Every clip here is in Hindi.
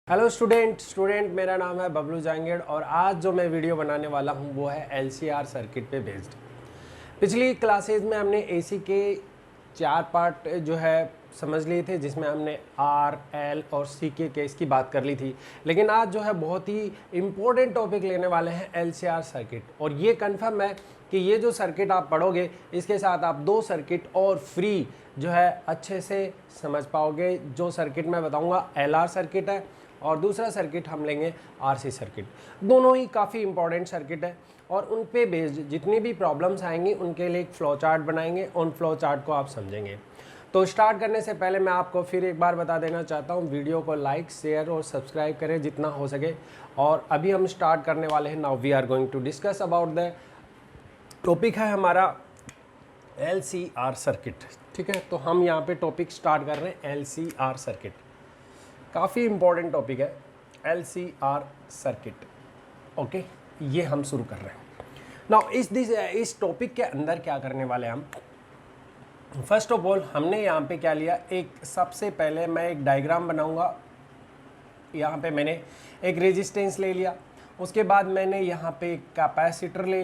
हेलो स्टूडेंट मेरा नाम है बबलू जांगेड़ और आज जो मैं वीडियो बनाने वाला हूँ वो है एलसीआर सर्किट पे बेस्ड। पिछली क्लासेज में हमने एसी के 4 पार्ट जो है समझ लिए थे, जिसमें हमने आर एल और सी के केस की बात कर ली थी। लेकिन आज जो है बहुत ही इम्पोर्टेंट टॉपिक लेने वाले हैं एलसीआर सर्किट, और ये कन्फर्म है कि ये जो सर्किट आप पढ़ोगे इसके साथ आप 2 सर्किट और फ्री जो है अच्छे से समझ पाओगे। जो सर्किट मैं बताऊँगा एलआर सर्किट है और दूसरा सर्किट हम लेंगे आरसी सर्किट। दोनों ही काफ़ी इंपॉर्टेंट सर्किट है और उन पे बेस्ड जितनी भी प्रॉब्लम्स आएंगी उनके लिए एक फ्लो चार्ट बनाएंगे, उन फ्लो चार्ट को आप समझेंगे। तो स्टार्ट करने से पहले मैं आपको फिर एक बार बता देना चाहता हूँ, वीडियो को लाइक शेयर और सब्सक्राइब करें जितना हो सके। और अभी हम स्टार्ट करने वाले हैं। Now we are going to discuss about the topic है हमारा एलसीआर सर्किट। ठीक है, तो हम यहाँ पे टॉपिक स्टार्ट कर रहे हैं एलसीआर सर्किट। काफ़ी इंपॉर्टेंट टॉपिक है एलसीआर सर्किट। ओके, ये हम शुरू कर रहे हैं। नाउ इस टॉपिक के अंदर क्या करने वाले हैं हम, फर्स्ट ऑफ ऑल हमने यहाँ पे क्या लिया, एक सबसे पहले मैं एक डायग्राम बनाऊंगा। यहाँ पे मैंने एक रेजिस्टेंस ले लिया, उसके बाद मैंने यहाँ पे एक कैपेसिटर ले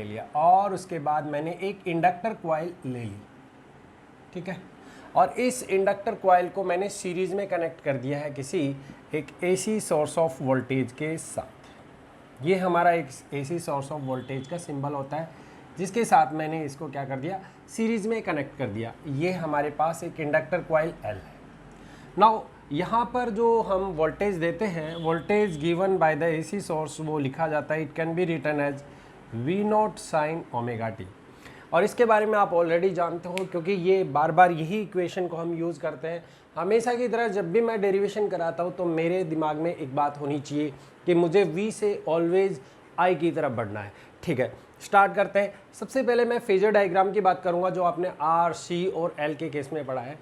लिया और उसके बाद मैंने एक इंडक्टर कॉइल ले ली। ठीक है, और इस इंडक्टर कॉइल को मैंने सीरीज में कनेक्ट कर दिया है किसी एक एसी सोर्स ऑफ वोल्टेज के साथ। ये हमारा एक एसी सोर्स ऑफ वोल्टेज का सिंबल होता है, जिसके साथ मैंने इसको क्या कर दिया, सीरीज में कनेक्ट कर दिया। ये हमारे पास एक इंडक्टर कॉइल एल है। नाउ यहाँ पर जो हम वोल्टेज देते हैं, voltage given by the AC source, वो लिखा जाता है, it can be written as V naught sine omega t. और इसके बारे में आप ऑलरेडी जानते हो, क्योंकि ये बार बार यही इक्वेशन को हम यूज़ करते हैं। हमेशा की तरह जब भी मैं डेरिवेशन कराता हूँ तो मेरे दिमाग में एक बात होनी चाहिए कि मुझे V से ऑलवेज I की तरफ बढ़ना है। ठीक है, स्टार्ट करते हैं। सबसे पहले मैं फेजर डायग्राम की बात करूँगा, जो आपने R, C और L के केस में पढ़ा है।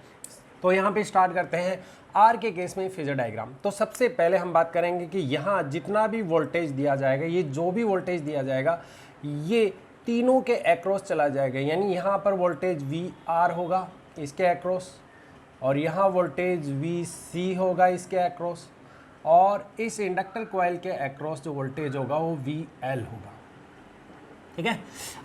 तो यहाँ पे स्टार्ट करते हैं R के केस में फेजर डायग्राम। तो सबसे पहले हम बात करेंगे कि यहाँ जितना भी वोल्टेज दिया जाएगा, ये जो भी वोल्टेज दिया जाएगा, ये तीनों के एक्रॉस चला जाएगा। यानी यहाँ पर वोल्टेज VR होगा इसके एक्रॉस, और यहाँ वोल्टेज VC होगा इसके एक्रॉस, और इस इंडक्टर कॉइल के एक्रॉस जो वोल्टेज होगा वो VL होगा। ठीक है,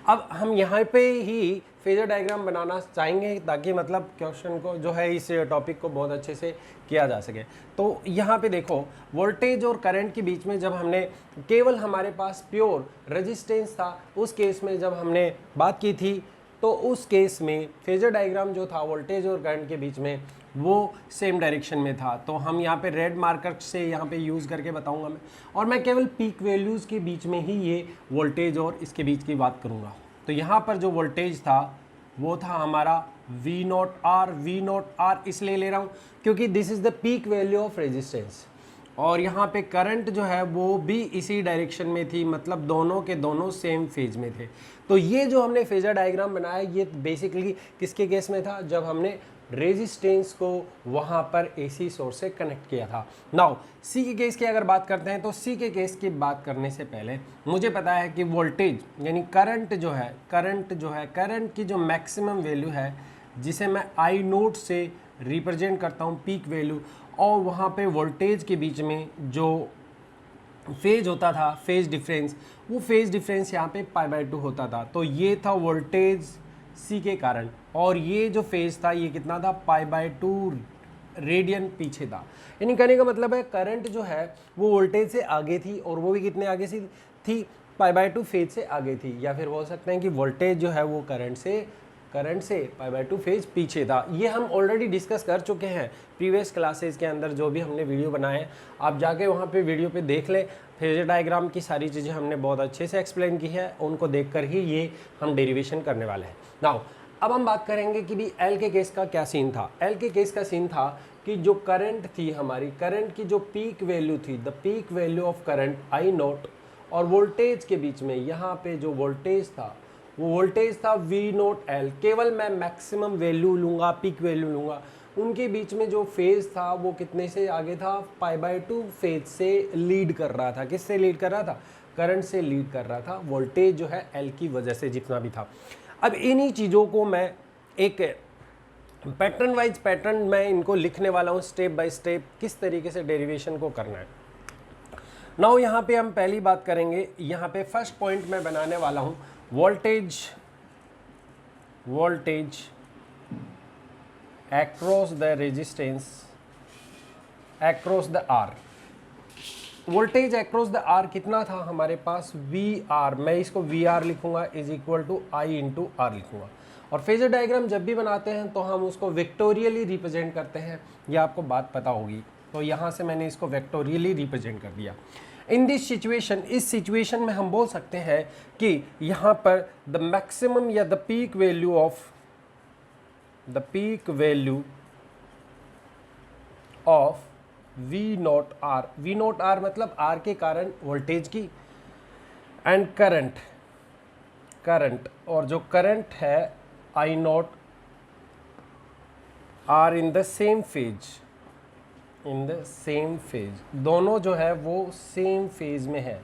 अब हम यहाँ पे ही फेजर डायग्राम बनाना चाहेंगे ताकि मतलब क्वेश्चन को जो है, इस टॉपिक को बहुत अच्छे से किया जा सके। तो यहाँ पे देखो, वोल्टेज और करंट के बीच में जब हमने केवल हमारे पास प्योर रेजिस्टेंस था, उस केस में जब हमने बात की थी, तो उस केस में फेजर डायग्राम जो था वोल्टेज और करंट के बीच में वो सेम डायरेक्शन में था। तो हम यहाँ पे रेड मार्कर से यहाँ पे यूज़ करके बताऊँगा मैं, और मैं केवल पीक वैल्यूज़ के बीच में ही ये वोल्टेज और इसके बीच की बात करूँगा। तो यहाँ पर जो वोल्टेज था वो था हमारा वी नॉट आर इसलिए ले रहा हूँ क्योंकि this is the peak value of resistance. और यहाँ पे करंट जो है वो भी इसी डायरेक्शन में थी, मतलब दोनों के दोनों सेम फेज में थे। तो ये जो हमने फेजर डायग्राम बनाया, ये बेसिकली किसके केस में था, जब हमने रेजिस्टेंस को वहाँ पर एसी सोर्स से कनेक्ट किया था। नाउ सी के केस की अगर बात करते हैं, तो सी के केस की बात करने से पहले मुझे पता है कि वोल्टेज यानी करंट की जो मैक्सिमम वैल्यू है, जिसे मैं आई नोट से रिप्रेजेंट करता हूँ पीक वैल्यू, और वहाँ पे वोल्टेज के बीच में जो फेज होता था, फेज डिफरेंस, वो फेज डिफरेंस यहाँ पे π/2 होता था। तो ये था वोल्टेज सी के कारण, और ये जो फेज था ये कितना था, π/2 रेडियन पीछे था। यानी कहने का मतलब है करंट जो है वो वोल्टेज से आगे थी, और वो भी कितने आगे से थी, π/2 फेज से आगे थी। या फिर बोल सकते हैं कि वोल्टेज जो है वो करंट से π/2 फेज पीछे था। ये हम ऑलरेडी डिस्कस कर चुके हैं प्रीवियस क्लासेस के अंदर, जो भी हमने वीडियो बनाए हैं, आप जाके वहाँ पे वीडियो पे देख लें। फेजर डायग्राम की सारी चीज़ें हमने बहुत अच्छे से एक्सप्लेन की है, उनको देखकर ही ये हम डेरिवेशन करने वाले हैं। नाउ अब हम बात करेंगे कि भी एल के केस का क्या सीन था। एल के केस का सीन था कि जो करंट थी, हमारी करंट की जो पीक वैल्यू थी, the peak value of current I not, और वोल्टेज के बीच में यहाँ पे जो वोल्टेज था वो वोल्टेज था वी नोट एल। केवल मैं मैक्सिमम वैल्यू लूँगा, पीक वैल्यू लूँगा। उनके बीच में जो फेज था वो कितने से आगे था, π/2 फेज से लीड कर रहा था। किससे लीड कर रहा था, करंट से लीड कर रहा था, वोल्टेज जो है एल की वजह से जितना भी था। अब इन्हीं चीज़ों को मैं एक पैटर्न वाइज पैटर्न मैं इनको लिखने वाला हूँ स्टेप बाय स्टेप, किस तरीके से डेरिवेशन को करना है। नाउ यहाँ पे हम पहली बात करेंगे, यहाँ पे फर्स्ट पॉइंट मैं बनाने वाला हूँ voltage across the resistance across the R। Voltage across the R कितना था हमारे पास, VR, मैं इसको VR लिखूंगा is equal to I into R लिखूंगा। और फेजर डायग्राम जब भी बनाते हैं तो हम उसको वेक्टोरियली रिप्रेजेंट करते हैं, यह आपको बात पता होगी। तो यहाँ से मैंने इसको वेक्टोरियली रिप्रेजेंट कर दिया। इन दिस सिचुएशन, इस सिचुएशन में हम बोल सकते हैं कि यहाँ पर the maximum or the peak value of V naught R, V naught R मतलब R के कारण वोल्टेज की, एंड करंट और जो करंट है I naught R in the same phase, दोनों जो है वो सेम फेज में है।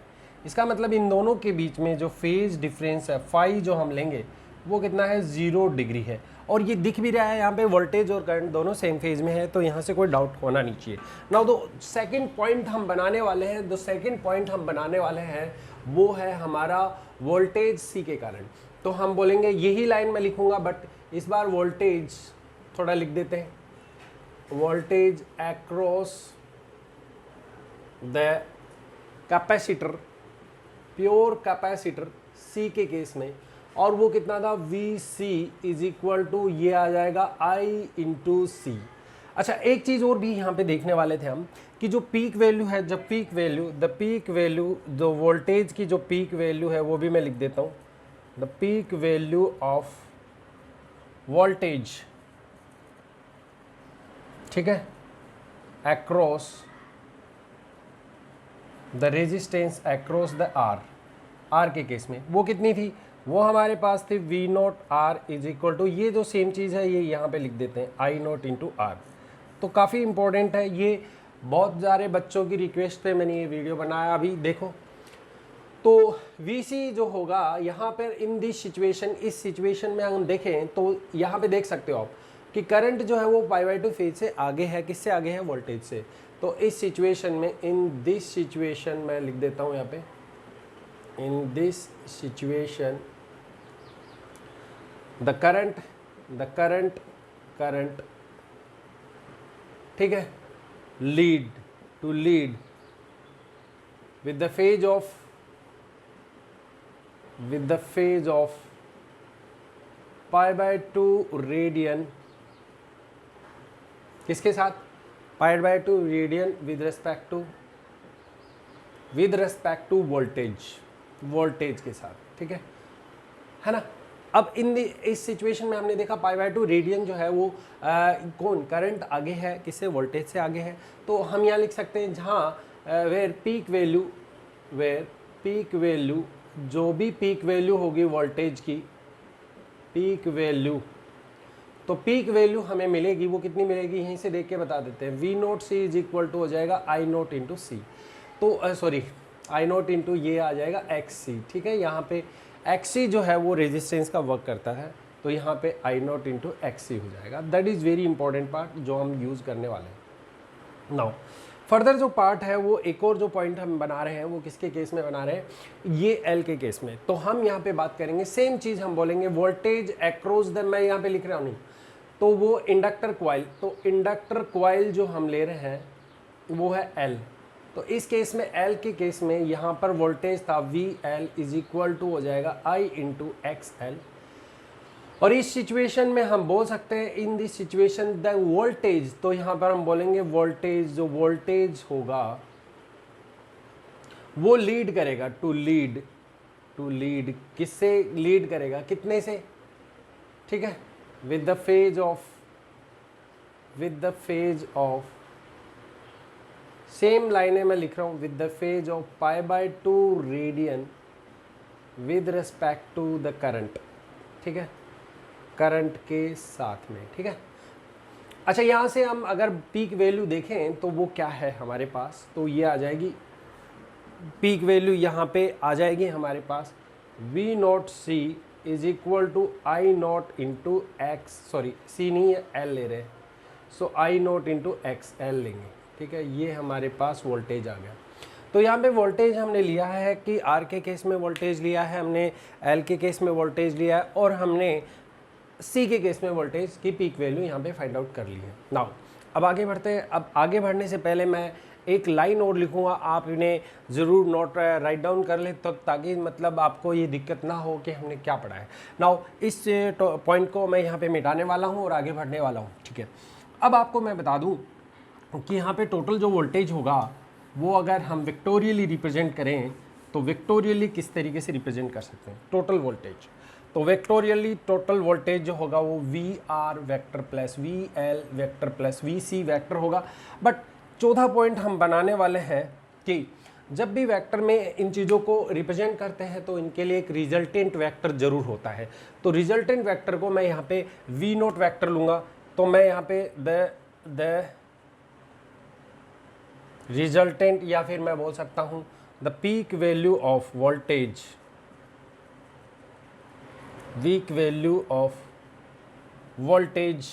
इसका मतलब इन दोनों के बीच में जो फेज डिफरेंस है फाई जो हम लेंगे वो कितना है, 0 डिग्री है। और ये दिख भी रहा है यहाँ पे वोल्टेज और करंट दोनों सेम फेज में है, तो यहाँ से कोई डाउट होना नहीं चाहिए। नाउ दो सेकंड पॉइंट हम बनाने वाले हैं, वो है हमारा वोल्टेज सी के कारण। तो हम बोलेंगे, यही लाइन में लिखूंगा बट इस बार वोल्टेज थोड़ा लिख देते हैं, voltage across the capacitor, pure capacitor C के केस में, और वो कितना था, VC इज इक्वल टू ये आ जाएगा I इंटू सी। अच्छा, एक चीज़ और भी यहाँ पे देखने वाले थे हम कि जो पीक वैल्यू है, जब पीक वैल्यू जो वोल्टेज की जो पीक वैल्यू है वो भी मैं लिख देता हूँ, the peak value of voltage, ठीक है, across the resistance across the R के केस में वो कितनी थी, वो हमारे पास थी V naught R is equal to, ये जो सेम चीज़ है ये यहाँ पे लिख देते हैं I नॉट इंटू R। तो काफ़ी इंपॉर्टेंट है ये, बहुत सारे बच्चों की रिक्वेस्ट पे मैंने ये वीडियो बनाया। अभी देखो तो VC जो होगा यहाँ पर इन दिस सिचुएशन, इस सिचुएशन में हम देखें तो यहाँ पे देख सकते हो आप कि करंट जो है वो π/2 फेज से आगे है, किससे आगे है, वोल्टेज से। तो इस सिचुएशन में, इन दिस सिचुएशन मैं लिख देता हूँ यहाँ पे, in this situation the current ठीक है, lead with the phase of π/2 radian, किसके साथ, π/2 radian with respect to voltage के साथ, ठीक है ना। अब इस सिचुएशन में हमने देखा π/2 रेडियन जो है वो कौन, करंट आगे है, किससे, वोल्टेज से आगे है। तो हम यहाँ लिख सकते हैं जहाँ वेयर पीक वैल्यू जो भी पीक वैल्यू होगी वोल्टेज की, पीक वैल्यू, तो पीक वैल्यू हमें मिलेगी, वो कितनी मिलेगी यहीं से देख के बता देते हैं, V naught C is equal to हो जाएगा I नॉट इंटू सी। तो सॉरी, I नॉट इंटू ये आ जाएगा XC, ठीक है। यहाँ पे XC जो है वो रेजिस्टेंस का वर्क करता है, तो यहाँ पे I नॉट इंटू XC हो जाएगा। That is very important part जो हम यूज़ करने वाले हैं। नाउ फर्दर जो पार्ट है वो एक और जो पॉइंट हम बना रहे हैं वो किसके केस में बना रहे हैं, ये L के केस में। तो हम यहाँ पे बात करेंगे सेम चीज़, हम बोलेंगे वोल्टेज अक्रॉस द, मैं यहाँ पे लिख रहा हूँ तो वो इंडक्टर क्वाइल, तो इंडक्टर क्वाइल जो हम ले रहे हैं वो है L। तो इस केस में L के केस में यहाँ पर वोल्टेज था VL इज इक्वल टू हो जाएगा I इंटू XL। और इस सिचुएशन में हम बोल सकते हैं, इन दिस सिचुएशन द वोल्टेज, तो यहाँ पर हम बोलेंगे वोल्टेज, जो वोल्टेज होगा वो लीड करेगा, टू लीड किससे लीड करेगा, कितने से, ठीक है, with the phase of same लाइनें मैं लिख रहा हूँ, with the phase of π/2 radian with respect to the current, ठीक है, करंट के साथ में, ठीक है। अच्छा, यहाँ से हम अगर पीक वैल्यू देखें तो वो क्या है हमारे पास, तो ये आ जाएगी पीक वैल्यू, यहाँ पे आ जाएगी हमारे पास V naught C is equal to I naught into X, sorry C नहीं है एल ले रहे हैं, so I naught into X L लेंगे, ठीक है। ये हमारे पास वोल्टेज आ गया। तो यहाँ पे वोल्टेज हमने लिया है कि आर के केस में वोल्टेज लिया है हमने, एल के केस में वोल्टेज लिया है, और हमने सी के केस में वोल्टेज की पीक वैल्यू यहाँ पे फाइंड आउट कर ली है। नाउ अब आगे बढ़ते हैं। अब आगे बढ़ने से पहले मैं एक लाइन और लिखूँगा, आप इन्हें ज़रूर नोट राइट डाउन कर लें, तो ताकि मतलब आपको ये दिक्कत ना हो कि हमने क्या पढ़ा है। नाउ इस पॉइंट को मैं यहाँ पे मिटाने वाला हूँ और आगे बढ़ने वाला हूँ, ठीक है। अब आपको मैं बता दूँ कि यहाँ पे टोटल जो वोल्टेज होगा वो अगर हम विक्टोरियली रिप्रेजेंट करें तो विक्टोरियली किस तरीके से रिप्रेजेंट कर सकते हैं टोटल वोल्टेज। तो वेक्टोरियली टोटल वोल्टेज जो होगा वो V R vector plus V L vector plus V C vector होगा। बट चौथा पॉइंट हम बनाने वाले हैं कि जब भी वेक्टर में इन चीज़ों को रिप्रेजेंट करते हैं तो इनके लिए एक रिजल्टेंट वेक्टर जरूर होता है। तो रिजल्टेंट वेक्टर को मैं यहाँ पे वी नोट वेक्टर लूँगा, तो मैं यहाँ पे द रिजल्टेंट, या फिर मैं बोल सकता हूँ the peak value of voltage, weak value of voltage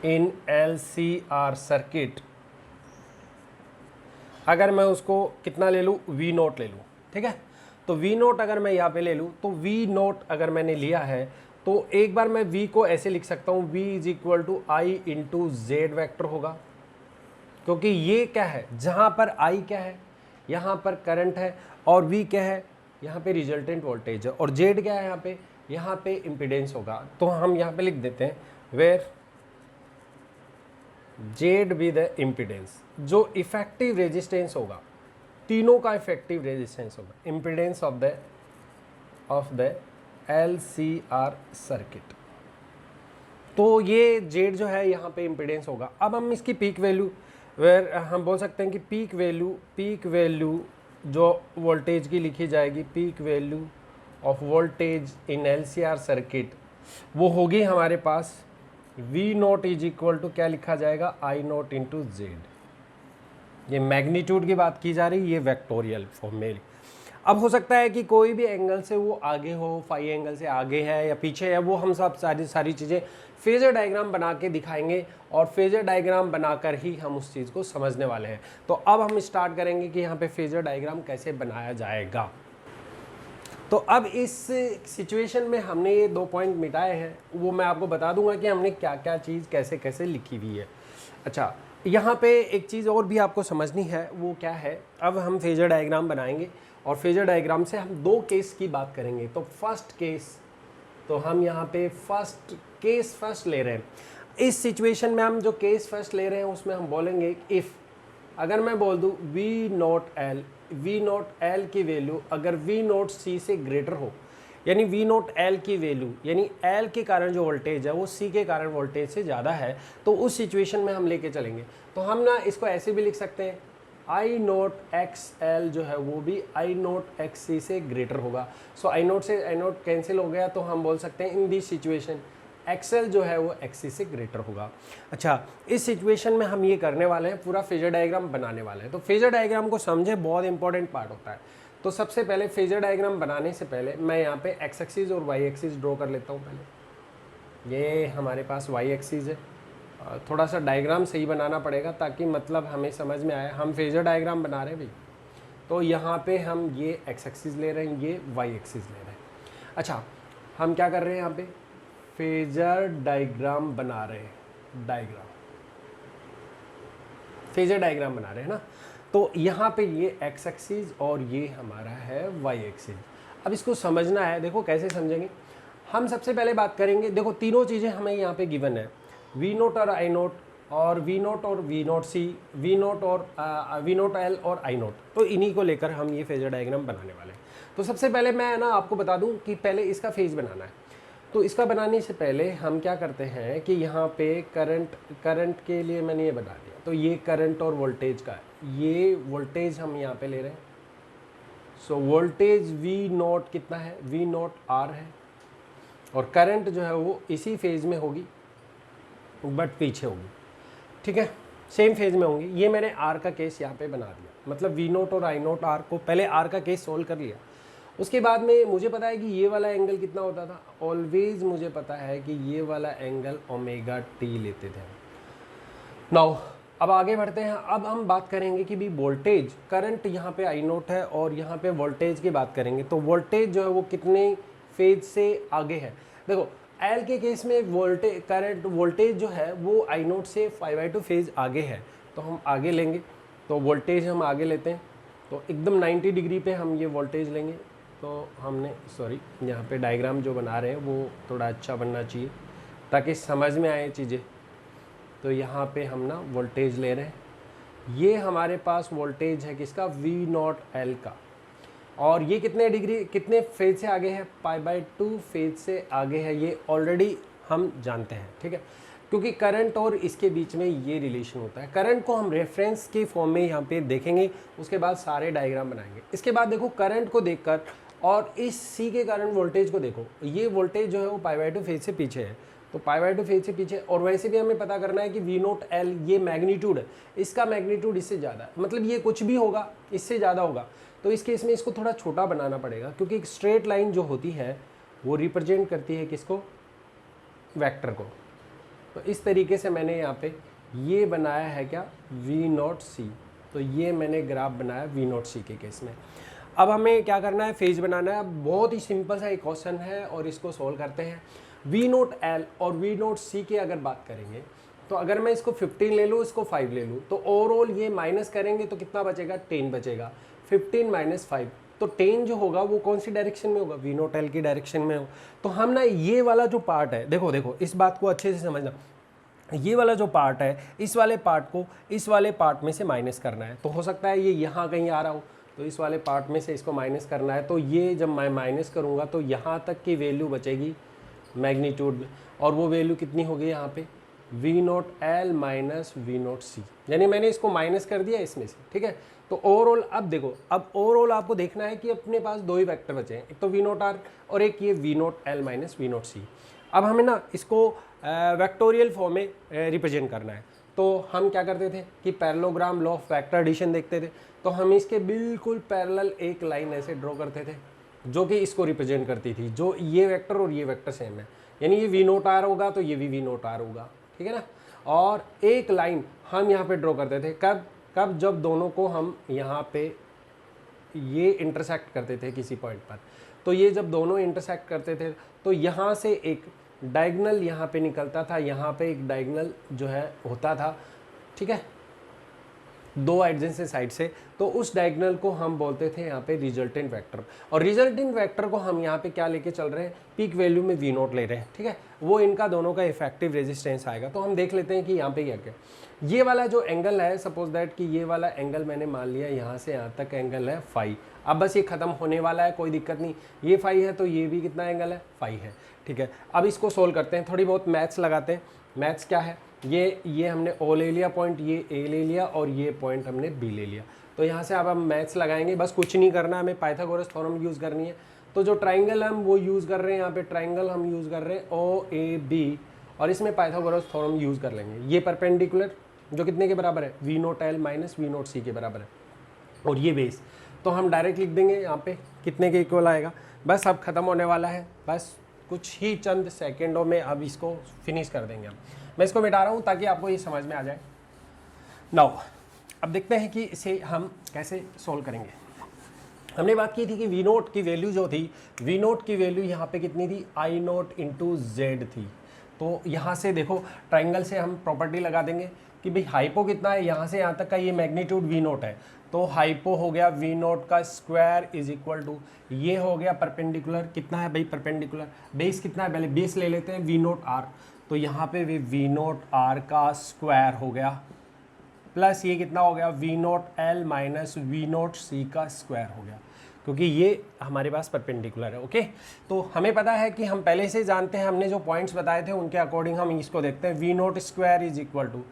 in LCR circuit, अगर मैं उसको कितना ले लूँ, वी नोट ले लूँ, ठीक है। तो वी नोट अगर मैं यहाँ पे ले लूँ, तो वी नोट अगर मैंने लिया है तो एक बार मैं वी को ऐसे लिख सकता हूँ, V is equal to I into Z vector होगा, क्योंकि ये क्या है, जहाँ पर आई क्या है, यहाँ पर करंट है, और वी क्या है, यहाँ पे रिजल्टेंट वोल्टेज है, और जेड क्या है, यहाँ पे इम्पीडेंस होगा। तो हम यहाँ पे लिख देते हैं where Z be the impedance, जो इफेक्टिव रेजिस्टेंस होगा, तीनों का इफेक्टिव रेजिस्टेंस होगा, impedance of the LCR circuit. तो ये जेड जो है यहाँ पे इम्पीडेंस होगा। अब हम इसकी पीक वैल्यू, वेयर हम बोल सकते हैं कि पीक वैल्यू जो वोल्टेज की लिखी जाएगी, peak value of voltage in LCR circuit, वो होगी हमारे पास V naught is equal to क्या लिखा जाएगा, आई नोट इंटू जेड। ये मैग्नीट्यूड की बात की जा रही है, ये वेक्टोरियल फॉर्म में। अब हो सकता है कि कोई भी एंगल से वो आगे हो, फाई एंगल से आगे है या पीछे है, वो हम सब सारी चीज़ें फेजर डायग्राम बना के दिखाएंगे, और फेजर डायग्राम बनाकर ही हम उस चीज़ को समझने वाले हैं। तो अब हम स्टार्ट करेंगे कि यहाँ पे फेजर डायग्राम कैसे बनाया जाएगा। तो अब इस सिचुएशन में हमने ये 2 पॉइंट मिटाए हैं, वो मैं आपको बता दूंगा कि हमने क्या क्या चीज़ कैसे कैसे लिखी हुई है। अच्छा, यहाँ पे एक चीज़ और भी आपको समझनी है, वो क्या है, अब हम फेजर डायग्राम बनाएंगे और फेजर डायग्राम से हम 2 केस की बात करेंगे। तो फर्स्ट केस, तो हम यहाँ पे फर्स्ट ले रहे हैं। इस सिचुएशन में हम जो केस फर्स्ट ले रहे हैं उसमें हम बोलेंगे इफ़, अगर मैं बोल दूँ वी नोट एल की वैल्यू अगर वी नोट सी से ग्रेटर हो, यानी वी नोट एल की वैल्यू, यानी एल के कारण जो वोल्टेज है वो सी के कारण वोल्टेज से ज़्यादा है, तो उस सिचुएशन में हम लेके चलेंगे। तो हम ना इसको ऐसे भी लिख सकते हैं, आई नोट एक्स एल जो है वो भी आई नोट एक्स सी से ग्रेटर होगा। सो आई नोट से आई नोट कैंसिल हो गया, तो हम बोल सकते हैं इन दिस सिचुएशन एक्सएल जो है वो एक्सी से ग्रेटर होगा। अच्छा, इस सिचुएशन में हम ये करने वाले हैं, पूरा फेजर डायग्राम बनाने वाले हैं। तो फेजर डायग्राम को समझे, बहुत इंपॉर्टेंट पार्ट होता है। तो सबसे पहले फेजर डायग्राम बनाने से पहले मैं यहाँ पे एक्स एक्सिस और वाई एक्सिस ड्रॉ कर लेता हूँ। पहले ये हमारे पास वाई एक्सिस है, थोड़ा सा डायग्राम सही बनाना पड़ेगा ताकि मतलब हमें समझ में आए, हम फेजर डायग्राम बना रहे हैं भाई। तो यहाँ पे हम ये एक्स एक्सिस ले रहे हैं, ये वाई एक्सिस ले रहे हैं। अच्छा, हम क्या कर रहे हैं, यहाँ पे फेजर डायग्राम बना रहे हैं, फेजर डायग्राम बना रहे हैं ना। तो यहाँ पे ये एक्स एक्सिस और ये हमारा है वाई एक्सिस। अब इसको समझना है, देखो कैसे समझेंगे हम। सबसे पहले बात करेंगे, देखो तीनों चीज़ें हमें यहाँ पे गिवन है, वी नोट और आई नोट, और वी नोट और V naught C, V naught और वी नोट एल और आई नोट। तो इन्हीं को लेकर हम ये फेजर डायग्राम बनाने वाले हैं। तो सबसे पहले मैं ना आपको बता दूं कि पहले इसका फेज बनाना है। तो इसका बनाने से पहले हम क्या करते हैं कि यहाँ पे करंट के लिए मैंने ये बना दिया। तो ये करंट और वोल्टेज का है, ये वोल्टेज हम यहाँ पे ले रहे हैं। सो वोल्टेज वी नोट कितना है, वी नोट आर है, और करंट जो है वो इसी फेज में होगी बट पीछे होगी, ठीक है, सेम फेज में होंगी। ये मैंने आर का केस यहाँ पे बना दिया, मतलब वी नोट और आई नोट आर को, पहले आर का केस सोल्व कर लिया उसके बाद में मुझे पता है कि ये वाला एंगल कितना होता था, ऑलवेज मुझे पता है कि ये वाला एंगल ओमेगा टी लेते थे। नाउ अब आगे बढ़ते हैं। अब हम बात करेंगे कि भी वोल्टेज, करंट यहाँ पे आई नोट है और यहाँ पे वोल्टेज की बात करेंगे। तो वोल्टेज जो है वो कितने फेज से आगे है। देखो एल के केस में वोल्टेज, करंट वोल्टेज जो है वो आई नोट से 5/2 फेज आगे है, तो हम आगे लेंगे। तो वोल्टेज हम आगे लेते हैं, तो एकदम 90 डिग्री पे हम ये वोल्टेज लेंगे। तो हमने सॉरी यहाँ पे डायग्राम जो बना रहे हैं वो थोड़ा अच्छा बनना चाहिए ताकि समझ में आए चीज़ें। तो यहाँ पे हम ना वोल्टेज ले रहे हैं, ये हमारे पास वोल्टेज है किसका, V0L का। और ये कितने डिग्री, कितने फेज से आगे है, π/2 फेज से आगे है, ये ऑलरेडी हम जानते हैं, ठीक है। क्योंकि करंट और इसके बीच में ये रिलेशन होता है। करंट को हम रेफरेंस के फॉर्म में यहाँ पे देखेंगे, उसके बाद सारे डायग्राम बनाएंगे। इसके बाद देखो करंट को देखकर और इस C के कारण वोल्टेज को देखो, ये वोल्टेज जो है वो π/2 फेज से पीछे है, तो π/2 फेज से पीछे। और वैसे भी हमें पता करना है कि V0L ये मैग्नीट्यूड है, इसका मैग्नीट्यूड इससे ज़्यादा है, मतलब ये कुछ भी होगा इससे ज़्यादा होगा। तो इस केस में इसको थोड़ा छोटा बनाना पड़ेगा, क्योंकि एक स्ट्रेट लाइन जो होती है वो रिप्रेजेंट करती है किसको, वेक्टर को। तो इस तरीके से मैंने यहाँ पे ये बनाया है क्या, V0C। तो ये मैंने ग्राफ बनाया V0C के केस में। अब हमें क्या करना है, फेज बनाना है। अब बहुत ही सिंपल सा एक क्वेश्चन है और इसको सोल्व करते हैं। V0L और V0C की अगर बात करेंगे तो अगर मैं इसको 15 ले लूँ, इसको 5 ले लूँ, तो ओवरऑल ये माइनस करेंगे तो कितना बचेगा, 10 बचेगा। 15 - 5, तो 10 जो होगा वो कौन सी डायरेक्शन में होगा, V0L की डायरेक्शन में हो। तो हम ना ये वाला जो पार्ट है, देखो इस बात को अच्छे से समझना, ये वाला जो पार्ट है इस वाले पार्ट को इस वाले पार्ट में से माइनस करना है। तो हो सकता है ये यहाँ कहीं आ रहा हो, तो इस वाले पार्ट में से इसको माइनस करना है। तो ये जब मैं माइनस करूँगा तो यहाँ तक की वैल्यू बचेगी मैग्नीट्यूड में, और वो वैल्यू कितनी होगी यहाँ पे, V0L - V0C, यानी मैंने इसको माइनस कर दिया इसमें से, ठीक है। तो ओवरऑल अब देखो, अब ओवरऑल आपको देखना है कि अपने पास दो ही वेक्टर बचे हैं, एक तो V0R और एक ये V0L - V0C। अब हमें ना इसको वेक्टोरियल फॉर्म में रिप्रेजेंट करना है। तो हम क्या करते थे कि parallelogram law of vector addition देखते थे, तो हम इसके बिल्कुल पैरेलल एक लाइन ऐसे ड्रॉ करते थे जो कि इसको रिप्रेजेंट करती थी, जो ये वेक्टर और ये वेक्टर सेम है, यानी ये V0R होगा तो ये भी V0R होगा, ठीक है ना। और एक लाइन हम यहाँ पे ड्रॉ करते थे, कब जब दोनों को हम यहाँ पे ये इंटरसेक्ट करते थे किसी पॉइंट पर। तो ये जब दोनों इंटरसेक्ट करते थे तो यहाँ से एक डायगोनल यहाँ पे निकलता था, यहाँ पे एक डायगोनल जो है होता था, ठीक है, दो एडजेसेंट साइड से। तो उस डायगोनल को हम बोलते थे यहाँ पे रिजल्टेंट वेक्टर, और रिजल्टेंट वेक्टर को हम यहाँ पे क्या लेके चल रहे हैं, पीक वैल्यू में V0 ले रहे हैं, ठीक है। वो इनका दोनों का इफेक्टिव रेजिस्टेंस आएगा। तो हम देख लेते हैं कि यहाँ पे क्या क्या, ये वाला जो एंगल है, सपोज दैट कि ये वाला एंगल मैंने मान लिया यहाँ से यहाँ तक एंगल है फाई। अब बस ये खत्म होने वाला है, कोई दिक्कत नहीं, ये फाई है तो ये भी कितना एंगल है, फाई है, ठीक है। अब इसको सोल्व करते हैं, थोड़ी बहुत मैथ्स लगाते हैं। मैथ्स क्या है, ये हमने O ले लिया पॉइंट, ये A ले लिया और ये पॉइंट हमने B ले लिया। तो यहाँ से अब हम मैथ्स लगाएंगे, बस कुछ नहीं करना, हमें पाइथागोरस थ्योरम यूज़ करनी है। तो जो ट्राइंगल हम वो यूज़ कर रहे हैं, यहाँ पे ट्राइंगल हम यूज़ कर रहे हैं OAB, और इसमें पाइथागोरस थ्योरम यूज़ कर लेंगे। ये परपेंडिकुलर जो कितने के बराबर है, V0L - V0C के बराबर है, और ये बेस। तो हम डायरेक्ट लिख देंगे यहाँ पे कितने के इक्वल आएगा। बस अब ख़त्म होने वाला है, बस कुछ ही चंद सेकेंडों में अब इसको फिनिश कर देंगे हम। मैं इसको मिटा रहा हूँ ताकि आपको ये समझ में आ जाए। नाउ अब देखते हैं कि इसे हम कैसे सोल्व करेंगे। हमने बात की थी कि V0 की वैल्यू जो थी, V0 की वैल्यू यहाँ पे कितनी थी, I0 × Z थी। तो यहाँ से देखो ट्राइंगल से हम प्रॉपर्टी लगा देंगे कि भाई हाइपो कितना है, यहाँ से यहाँ तक का ये मैग्नीट्यूड V0 है, तो हाइपो हो गया V0 का स्क्वायर इज इक्वल टू, ये हो गया परपेंडिकुलर, कितना है भाई परपेंडिकुलर, बेस कितना है, पहले बेस ले लेते हैं V0R, तो यहाँ पे भी V0R का स्क्वायर हो गया, प्लस ये कितना हो गया V0L - V0C का स्क्वायर हो गया, क्योंकि ये हमारे पास परपेंडिकुलर है। ओके, तो हमें पता है कि हम पहले से जानते हैं, हमने जो पॉइंट्स बताए थे उनके अकॉर्डिंग हम इसको देखते हैं। V0² is equal to,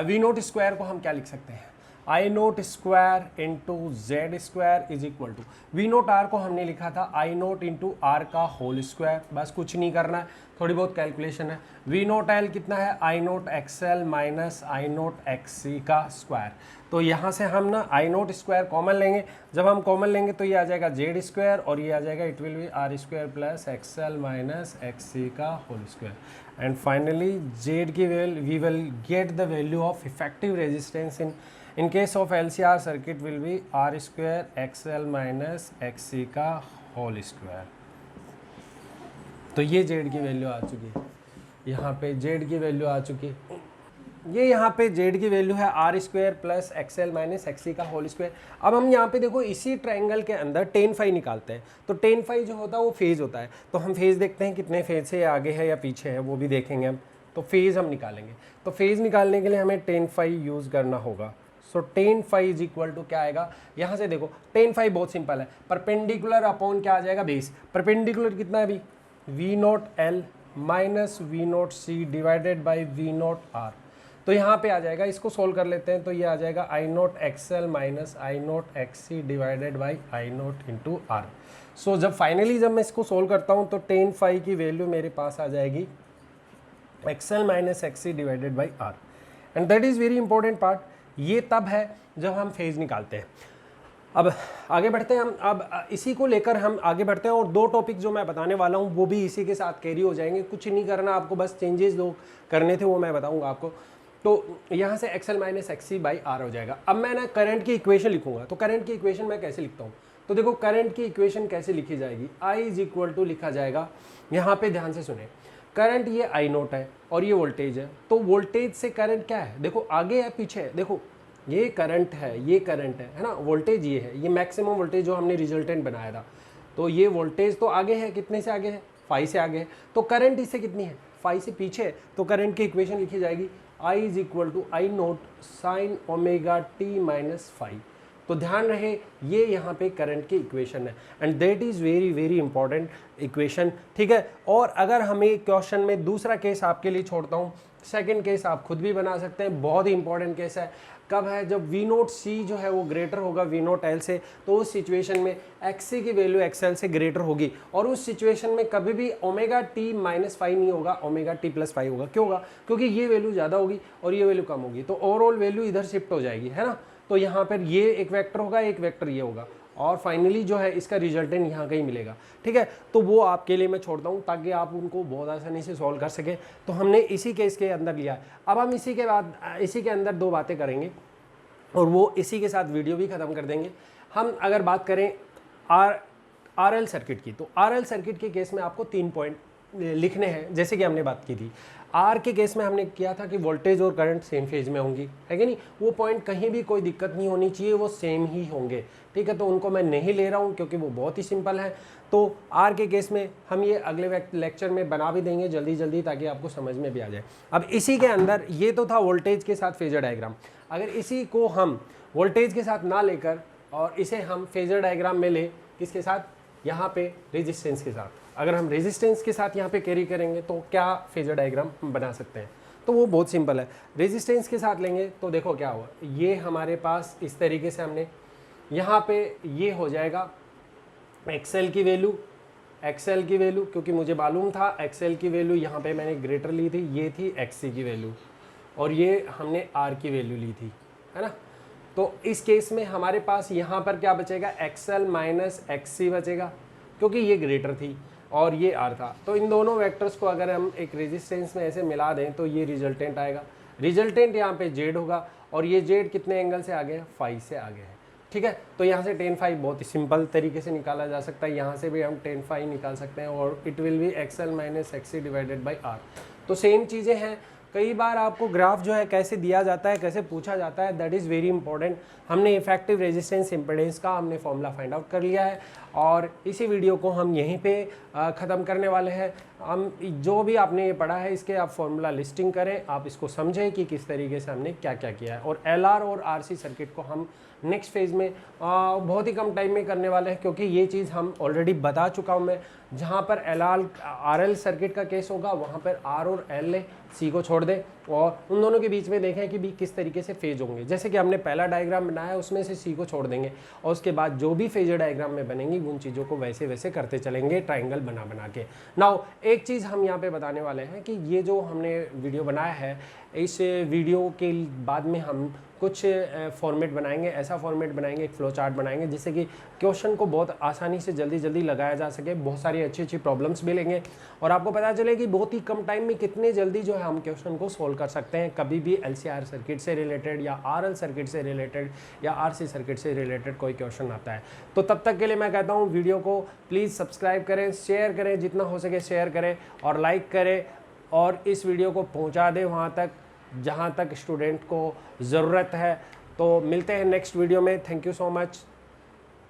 V0² को हम क्या लिख सकते हैं, I naught square into Z square is equal to V naught R को हमने लिखा था आई नोट इंटू आर का होल स्क्वायर, बस कुछ नहीं करना है, थोड़ी बहुत कैलकुलेशन है। वी नोट एल कितना है, आई naught X L minus I naught X C का स्क्वायर। तो यहाँ से हम ना आई नोट स्क्वायर कॉमन लेंगे, जब हम कॉमन लेंगे तो ये आ जाएगा जेड स्क्वायर और ये आ जाएगा it will be R square plus X L minus X C का whole square. And finally Z की value we will get the value of effective resistance in case of LCR circuit will be R square X L minus X C का होल स्क्वायर। तो ये जेड की वैल्यू आ चुकी है, यहाँ पे जेड की वैल्यू आ चुकी है, ये यहाँ पे जेड की वैल्यू है R square plus X L minus X C का होल स्क्वायर। अब हम यहाँ पे देखो इसी ट्रायंगल के अंदर टेन फाई निकालते हैं, तो टेन फाई जो होता है वो फेज होता है, तो हम फेज देखते हैं कितने फेज से आगे है या पीछे है वो भी देखेंगे हम, तो फेज हम निकालेंगे। तो फेज निकालने के लिए हमें टेन फाई यूज़ करना होगा। So tan phi is equal to क्या आएगा, यहाँ से देखो टेन फाई बहुत सिंपल है, परपेंडिकुलर अपॉन क्या आ जाएगा बेस। परपेंडिकुलर कितना है अभी, V naught L minus V naught C divided by V naught R. तो यहाँ पे आ जाएगा, इसको सोल्व कर लेते हैं, तो ये आ जाएगा I naught X L minus I naught X C divided by I naught into R. So जब फाइनली जब मैं इसको सोल्व करता हूँ तो टेन फाई की वैल्यू मेरे पास आ जाएगी X L minus X C divided by R. And that is very important part, ये तब है जब हम फेज निकालते हैं। अब आगे बढ़ते हैं हम, अब इसी को लेकर हम आगे बढ़ते हैं और दो टॉपिक जो मैं बताने वाला हूँ वो भी इसी के साथ कैरी हो जाएंगे, कुछ नहीं करना आपको, बस चेंजेस जो करने थे वो मैं बताऊँगा आपको। तो यहाँ से X L minus X C by R हो जाएगा। अब मैं ना करंट की इक्वेशन लिखूंगा, तो करंट की इक्वेशन मैं कैसे लिखता हूँ, तो देखो करंट की इक्वेशन कैसे लिखी जाएगी, आई इज इक्वल टू लिखा जाएगा, यहाँ पे ध्यान से सुने, करंट ये आई नोट है और ये वोल्टेज है, तो वोल्टेज से करंट क्या है, देखो आगे है पीछे है, देखो ये करंट है, ये करंट है ना, वोल्टेज ये है, ये मैक्सिमम वोल्टेज जो हमने रिजल्टेंट बनाया था, तो ये वोल्टेज तो आगे है, कितने से आगे है, 5 से आगे है, तो करंट इससे कितनी है, 5 से पीछे है, तो करंट की इक्वेशन लिखी जाएगी I is equal to I naught sine omega T minus 5। तो ध्यान रहे ये यहाँ पे करंट की इक्वेशन है and that is very very important equation, ठीक है। और अगर हमें क्वेश्चन में दूसरा केस आपके लिए छोड़ता हूँ, सेकंड केस आप खुद भी बना सकते हैं, बहुत ही इंपॉर्टेंट केस है, कब है, जब वी नोट सी जो है वो ग्रेटर होगा वी नोट एल से, तो उस सिचुएशन में एक्स सी की वैल्यू एक्स एल से ग्रेटर होगी और उस सिचुएशन में कभी भी ओमेगा टी माइनस 5 नहीं होगा, ओमेगा टी प्लस 5 होगा। क्यों होगा, क्योंकि ये वैल्यू ज़्यादा होगी और ये वैल्यू कम होगी, तो ओवरऑल वैल्यू इधर शिफ्ट हो जाएगी, है ना। तो यहाँ पर ये एक वेक्टर होगा, एक वेक्टर ये होगा और फाइनली जो है इसका रिजल्टेंट यहाँ कहीं मिलेगा, ठीक है। तो वो आपके लिए मैं छोड़ता हूँ ताकि आप उनको बहुत आसानी से सॉल्व कर सकें। तो हमने इसी केस के अंदर लिया है। अब हम इसी के बाद इसी के अंदर दो बातें करेंगे और वो इसी के साथ वीडियो भी ख़त्म कर देंगे। हम अगर बात करें आर एल सर्किट की, तो आर एल सर्किट के केस में आपको 3 पॉइंट लिखने हैं, जैसे कि हमने बात की थी। आर के केस में हमने किया था कि वोल्टेज और करंट सेम फेज में होंगी, है कि नहीं, वो पॉइंट कहीं भी कोई दिक्कत नहीं होनी चाहिए, वो सेम ही होंगे, ठीक है। तो उनको मैं नहीं ले रहा हूँ क्योंकि वो बहुत ही सिंपल है। तो आर के केस में हम ये अगले लेक्चर में बना भी देंगे जल्दी जल्दी ताकि आपको समझ में भी आ जाए। अब इसी के अंदर ये तो था वोल्टेज के साथ फेजर डायग्राम, अगर इसी को हम वोल्टेज के साथ ना लेकर और इसे हम फेजर डायग्राम में ले, किसके साथ, यहाँ पे रेजिस्टेंस के साथ, अगर हम रेजिस्टेंस के साथ यहाँ पे कैरी करेंगे तो क्या फेजर डायग्राम हम बना सकते हैं, तो वो बहुत सिंपल है। रेजिस्टेंस के साथ लेंगे तो देखो क्या हुआ, ये हमारे पास इस तरीके से हमने यहाँ पे ये हो जाएगा एक्सएल की वैल्यू, एक्सएल की वैल्यू क्योंकि मुझे मालूम था एक्सएल की वैल्यू यहाँ पे मैंने ग्रेटर ली थी, ये थी एक्ससी की वैल्यू और ये हमने आर की वैल्यू ली थी, है ना। तो इस केस में हमारे पास यहाँ पर क्या बचेगा, एक्सएल माइनस एक्ससी बचेगा क्योंकि ये ग्रेटर थी और ये आर था। तो इन दोनों वेक्टर्स को अगर हम एक रेजिस्टेंस में ऐसे मिला दें तो ये रिजल्टेंट आएगा, रिजल्टेंट यहाँ पे जेड होगा और ये जेड कितने एंगल से आगे है, 5 से आगे है, ठीक है। तो यहाँ से tan phi बहुत ही सिंपल तरीके से निकाला जा सकता है, यहाँ से भी हम tan phi निकाल सकते हैं और it will be X L minus X C divided by R. तो सेम चीज़ें हैं। कई बार आपको ग्राफ जो है कैसे दिया जाता है, कैसे पूछा जाता है, दैट इज़ वेरी इंपॉर्टेंट। हमने इफेक्टिव रेजिस्टेंस इम्पीडेंस का हमने फॉर्मूला फाइंड आउट कर लिया है और इसी वीडियो को हम यहीं पे ख़त्म करने वाले हैं। हम जो भी आपने ये पढ़ा है इसके आप फॉर्मूला लिस्टिंग करें, आप इसको समझें कि किस तरीके से हमने क्या क्या किया है और एलआर और आरसी सर्किट को हम नेक्स्ट फेज़ में बहुत ही कम टाइम में करने वाले हैं, क्योंकि ये चीज़ हम ऑलरेडी बता चुका हूँ मैं। जहाँ पर RL सर्किट का केस होगा वहाँ पर R और L ले, C को छोड़ दे और उन दोनों के बीच में देखें कि भी किस तरीके से फेज होंगे। जैसे कि हमने पहला डायग्राम बनाया उसमें से C को छोड़ देंगे और उसके बाद जो भी फेजर डायग्राम में बनेंगी उन चीज़ों को वैसे वैसे करते चलेंगे ट्राइंगल बना बना के। नाउ एक चीज़ हम यहाँ पे बताने वाले हैं कि ये जो हमने वीडियो बनाया है, इस वीडियो के बाद में हम कुछ फॉर्मेट बनाएंगे, ऐसा फॉर्मेट बनाएंगे, एक फ्लो चार्ट बनाएंगे जिससे कि क्वेश्चन को बहुत आसानी से जल्दी जल्दी लगाया जा सके, बहुत सारी अच्छी अच्छी प्रॉब्लम्स भी लेंगे और आपको पता चले कि बहुत ही कम टाइम में कितने जल्दी जो है हम क्वेश्चन को सोल्व कर सकते हैं। कभी भी LCR सर्किट से रिलेटेड या RL सर्किट से रिलेटेड या RC सर्किट से रिलेटेड कोई क्वेश्चन आता है तो तब तक के लिए मैं कहता हूँ वीडियो को प्लीज़ सब्सक्राइब करें, शेयर करें, जितना हो सके शेयर करें और लाइक करें और इस वीडियो को पहुँचा दें वहाँ तक जहाँ तक स्टूडेंट को ज़रूरत है। तो मिलते हैं नेक्स्ट वीडियो में। Thank you so much.